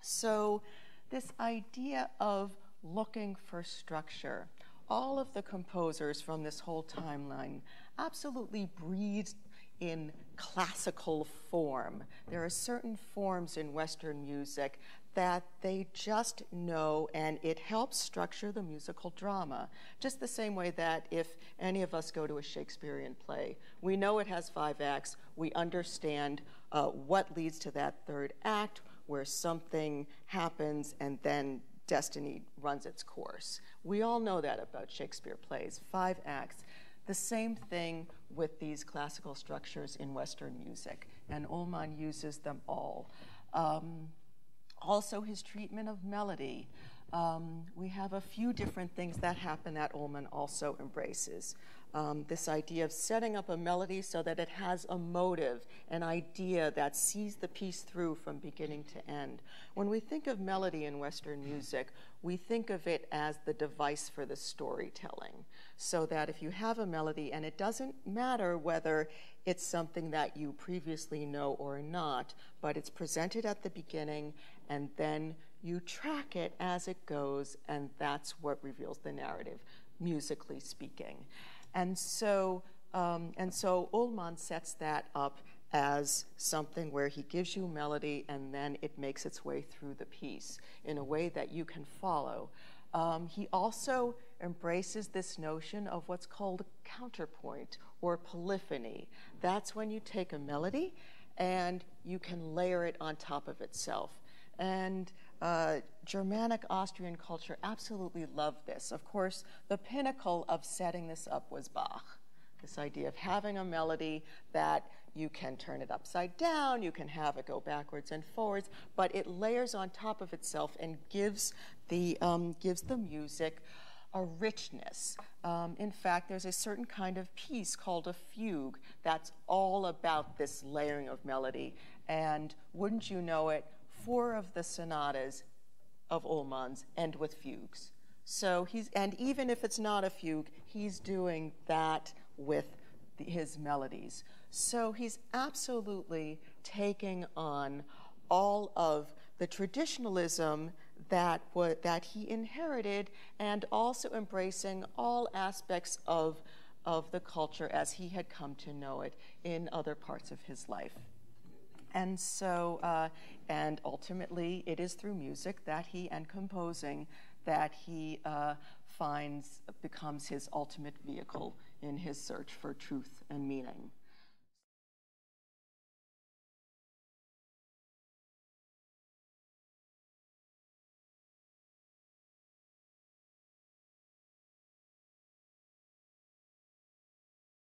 So this idea of looking for structure, all of the composers from this whole timeline absolutely breathed in classical form. There are certain forms in Western music that they just know, and it helps structure the musical drama. Just the same way that if any of us go to a Shakespearean play, we know it has 5 acts, we understand what leads to that third act, where something happens and then destiny runs its course. We all know that about Shakespeare plays, 5 acts. The same thing with these classical structures in Western music, and Ullmann uses them all. Also his treatment of melody. We have a few different things that happen that Ullmann also embraces. This idea of setting up a melody so that it has a motive, an idea that sees the piece through from beginning to end. When we think of melody in Western music, we think of it as the device for the storytelling. So that if you have a melody, and it doesn't matter whether it's something that you previously know or not, but it's presented at the beginning, and then you track it as it goes, and that's what reveals the narrative, musically speaking. And so Ullmann sets that up as something where he gives you melody and then it makes its way through the piece in a way that you can follow. He also embraces this notion of what's called counterpoint or polyphony. That's when you take a melody and you can layer it on top of itself. And Germanic Austrian culture absolutely loved this. Of course, the pinnacle of setting this up was Bach. This idea of having a melody that you can turn it upside down, you can have it go backwards and forwards, but it layers on top of itself and gives the music a richness. In fact, there's a certain kind of piece called a fugue that's all about this layering of melody. And wouldn't you know it, 4 of the sonatas of Ullmann's end with fugues. So and even if it's not a fugue, he's doing that with his melodies. So he's absolutely taking on all of the traditionalism that he inherited, and also embracing all aspects of the culture as he had come to know it in other parts of his life. And so, and ultimately, it is through music that and composing that he becomes his ultimate vehicle in his search for truth and meaning.